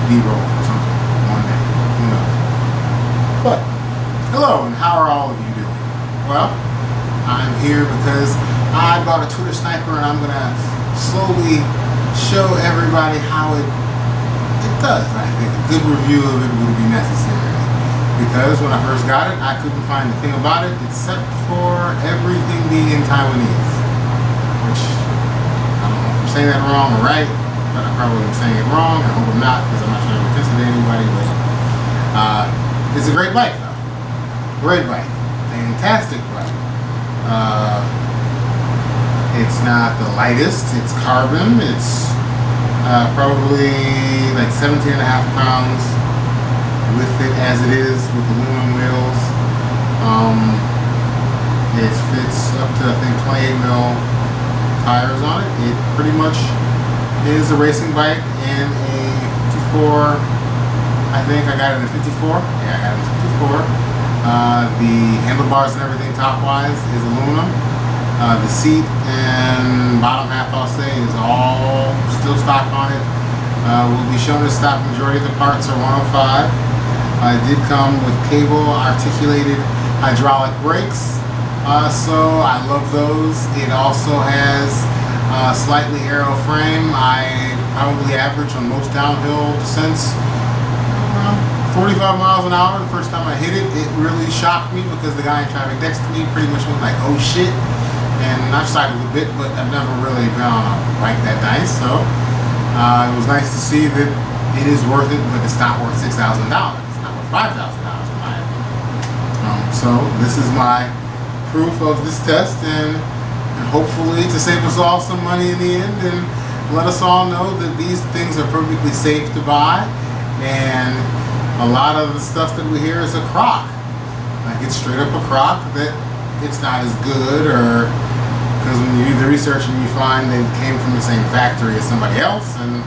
B-roll or something one day. Who knows? But hello, and how are all of you doing? Well, I'm here because I bought a Twitter sniper, and I'm gonna slowly show everybody how it does. I think a good review of it would be necessary, because when I first got it, I couldn't find a thing about it except for everything being in Taiwanese, which I don't know if I'm saying that wrong or right, but I probably am saying it wrong. I hope I'm not, because I'm not trying to be offensive to anybody. But it's a great bike, though. Great bike, fantastic bike. It's not the lightest. It's carbon. It's probably like 17.5 pounds with it as it is, with aluminum wheels. It fits up to, I think, 28 mil tires on it. It pretty much is a racing bike in a 54. I think I got it in a 54. Yeah, I got it in a 54. The handlebars and everything top-wise is aluminum. The seat and bottom half, I'll say, is all still stock on it. Will be shown as stock. Majority of the parts are 105. It did come with cable articulated hydraulic brakes, so I love those. It also has a slightly aero frame. I probably average on most downhill descents around 45 miles an hour. The first time I hit it, it really shocked me, because the guy in traffic next to me pretty much went like, oh shit. And I've cycled a bit, but I've never really been on a bike that nice, so it was nice to see that it is worth it, but it's not worth $6,000. It's not worth $5,000 in my opinion. So this is my proof of this test, and hopefully to save us all some money in the end, and let us all know that these things are perfectly safe to buy. And a lot of the stuff that we hear is a crock. Like, it's straight up a crock, that it's not as good, or because when you do the research and you find they came from the same factory as somebody else, and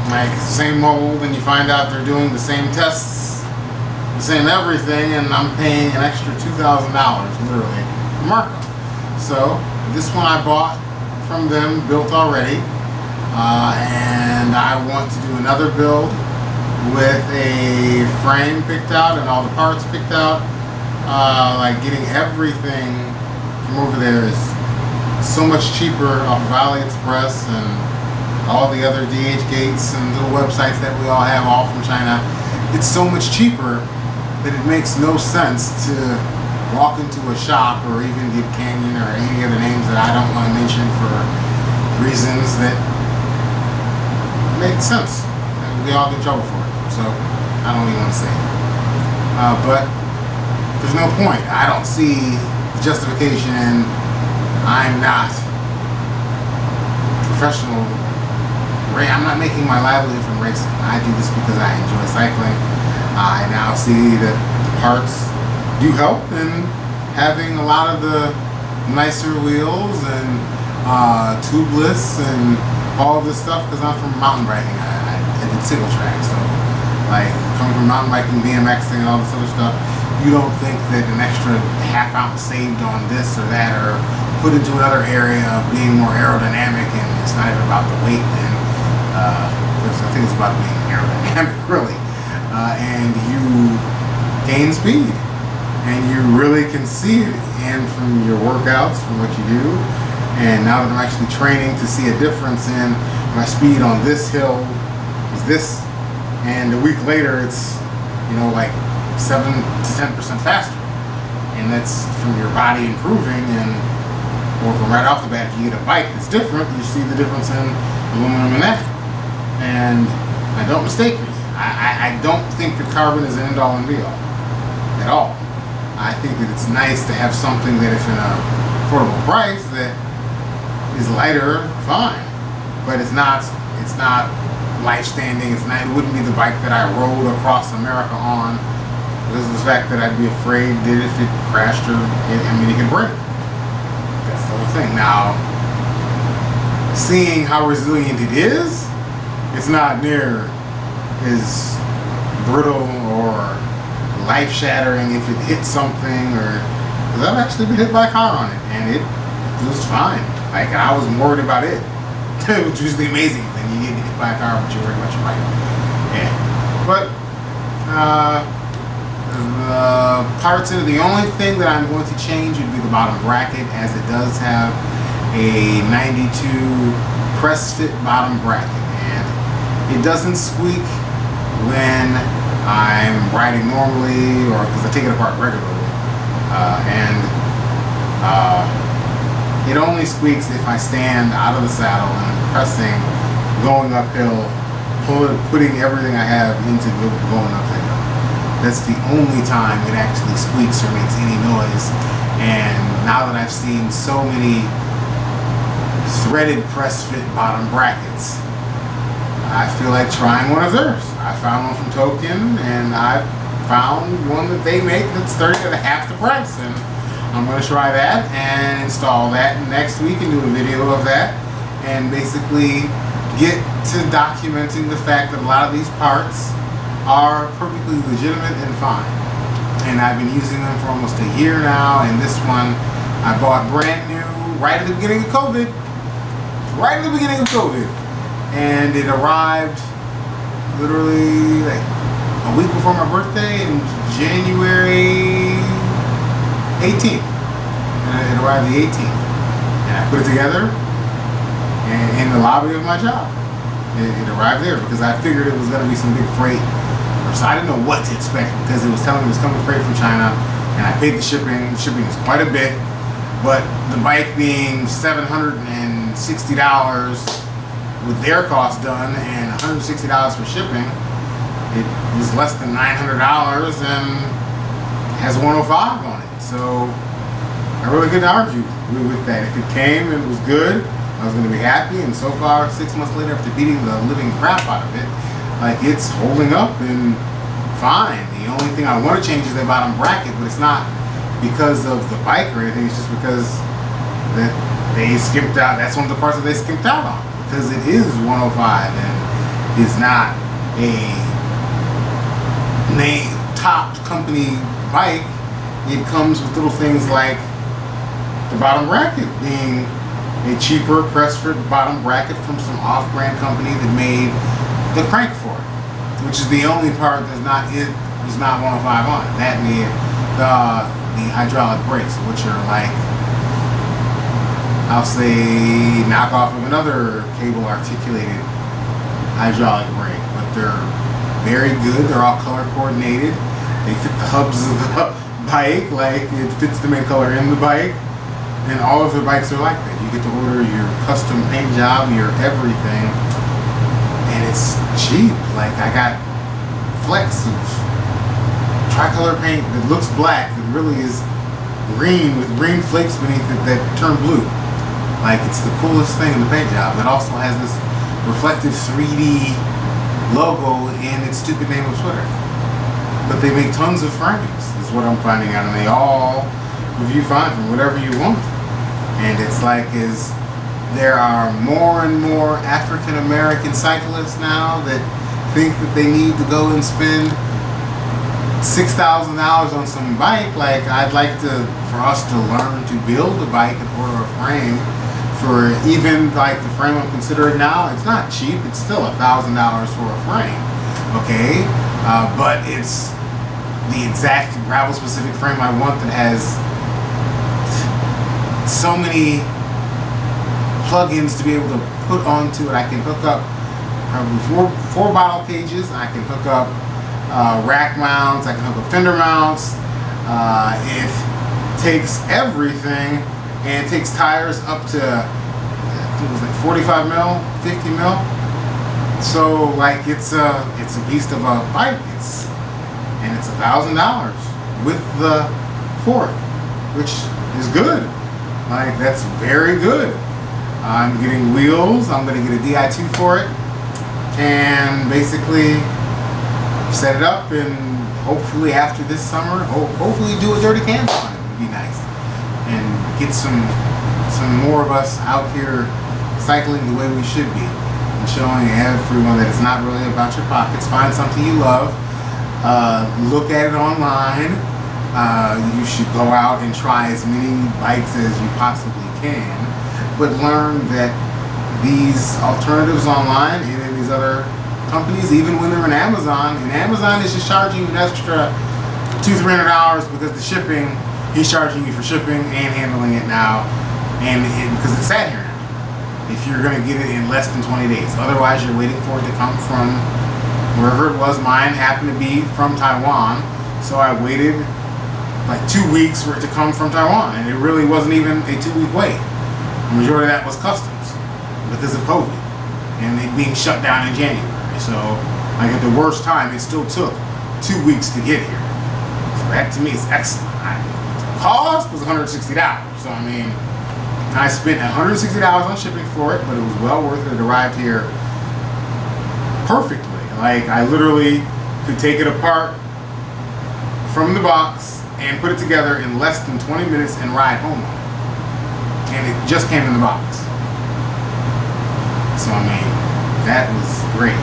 like same mold, and you find out they're doing the same tests, the same everything, and I'm paying an extra $2,000 literally for markup. So this one I bought from them, built already, and I want to do another build with a frame picked out and all the parts picked out. Like, getting everything from over there is so much cheaper off of AliExpress and all the other DH gates and little websites that we all have, all from China. It's so much cheaper that it makes no sense to walk into a shop or even get Canyon or any other names that I don't want to mention for reasons that make sense. And we all get in trouble for it, so I don't even want to say it. But there's no point. I don't see the justification, and I'm not professional. I'm not making my livelihood from racing. I do this because I enjoy cycling. I now see that the parts do help in having a lot of the nicer wheels and tubeless and all of this stuff, because I'm from mountain biking. I did single track, so like coming from mountain biking, BMXing, and all this other stuff, you don't think that an extra half ounce saved on this or that, or put into another area of being more aerodynamic, and it's not even about the weight then. I think it's about being aerodynamic, really. And you gain speed, and you really can see it, and from your workouts, from what you do. And now that I'm actually training to see a difference in my speed on this hill is this, and a week later it's, like 7 to 10% faster, and that's from your body improving. And or from right off the bat, if you get a bike that's different, you see the difference in aluminum and that. And don't mistake me, I don't think that carbon is an end-all and be-all at all. I think that it's nice to have something that, if in a affordable price, that is lighter, fine, but it's not life-standing. It wouldn't be the bike that I rode across America on, because of the fact that I'd be afraid that if it crashed it could break. That's the whole thing. Now, seeing how resilient it is, it's not near as brittle or life-shattering if it hits something, or because I've actually been hit by a car on it, and it was fine. Like, I wasn't worried about it, which was the amazing thing. You get buy a car, but you're worried about your bike. Yeah. But the only thing that I'm going to change would be the bottom bracket, as it does have a 92 press fit bottom bracket, and it doesn't squeak when I'm riding normally, or because I take it apart regularly, it only squeaks if I stand out of the saddle and I'm pressing, going uphill, putting everything I have into going uphill. That's the only time it actually squeaks or makes any noise. And now that I've seen so many threaded press fit bottom brackets, I feel like trying one of theirs. I found one from Token, and I found one that they make that's 30 at half the price, and I'm going to try that and install that next week and do a video of that, and basically get to documenting the fact that a lot of these parts are perfectly legitimate and fine. And I've been using them for almost a year now, and this one I bought brand new right at the beginning of COVID. Right at the beginning of COVID. And it arrived literally like a week before my birthday in January 18th. And it arrived the 18th. And I put it together in the lobby of my job. It arrived there because I figured it was going to be some big freight. So I didn't know what to expect because it was telling me it was coming freight from China, and I paid the shipping. The shipping is quite a bit, but the bike being $760 with their cost done and $160 for shipping, it was less than $900 and has 105 on it. So I really couldn't argue with that. If it came and it was good, I was going to be happy. And so far, 6 months later, after beating the living crap out of it, like, it's holding up and fine. The only thing I want to change is the bottom bracket, but it's not because of the bike or anything. It's just because that they skimped out. That's one of the parts that they skimped out on, because it is 105 and is not a top company bike. It comes with little things like the bottom bracket being a cheaper press fit bottom bracket from some off-brand company that made the crank for it, which is the only part that's not 105 on it. That and the hydraulic brakes, which are like, I'll say, knockoff of another cable articulated hydraulic brake, but they're very good. They're all color coordinated. They fit the hubs of the bike, like it fits the main color in the bike, and all of the bikes are like that. You get to order your custom paint job, your everything, and it's cheap. Like, I got flecks of tricolor paint that looks black that really is green with green flakes beneath it that turn blue. Like, it's the coolest thing in the paint job. It also has this reflective 3D logo in its stupid name of Twitter. But they make tons of frames, is what I'm finding out, and they all review fine from whatever you want. And it's like, there are more and more African American cyclists now that think that they need to go and spend $6,000 on some bike. Like, I'd like for us to learn to build a bike and order a frame for even like the frame I'm considering now. It's not cheap. It's still $1,000 for a frame. Okay, but it's the exact gravel specific frame I want that has so many plugins to be able to put onto it. I can hook up probably four bottle cages. I can hook up rack mounts. I can hook up fender mounts. It takes everything, and it takes tires up to, I think it was like 45 mil, 50 mil. So like, it's a beast of a bike. And it's $1,000 with the fork, which is good. Like, that's very good. I'm getting wheels. I'm going to get a Di2 for it, and basically set it up, and hopefully after this summer, hopefully do a dirty canvas on it. Would be nice, and get some more of us out here cycling the way we should be, and showing everyone that it's not really about your pockets. Find something you love. Look at it online. You should go out and try as many bikes as you possibly can, but learn that these alternatives online, and it of these other companies, even when they're in Amazon. And Amazon is just charging you an extra $200-300 because the shipping, he's charging you for shipping and handling it now, and because it's sat here now. If you're going to get it in less than 20 days. Otherwise, you're waiting for it to come from wherever it was. Mine happened to be from Taiwan, so I waited like 2 weeks for it to come from Taiwan, and it really wasn't even a 2-week wait. The majority of that was customs because of COVID and it being shut down in January. So, like at the worst time, it still took 2 weeks to get here. So that to me is excellent. The cost was $160. So I mean, I spent $160 on shipping for it, but it was well worth it. It arrived here perfectly. Like, I literally could take it apart from the box and put it together in less than 20 minutes and ride home. And it just came in the box. So I mean, that was great.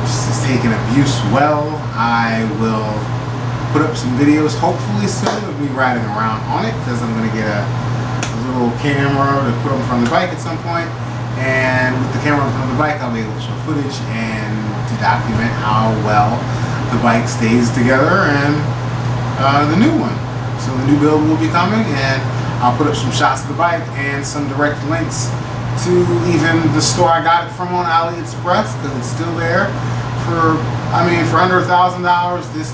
It's taking abuse well. I will put up some videos hopefully soon of me riding around on it, because I'm going to get a little camera to put in front of the bike at some point, and with the camera in front of the bike I'll be able to show footage and to document how well the bike stays together, and the new one. So the new build will be coming, and I'll put up some shots of the bike and some direct links to even the store I got it from on AliExpress, because it's still there. For under $1,000,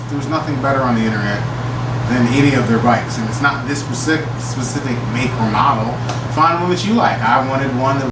there's nothing better on the internet than any of their bikes, and it's not this specific make or model. Find one that you like. I wanted one that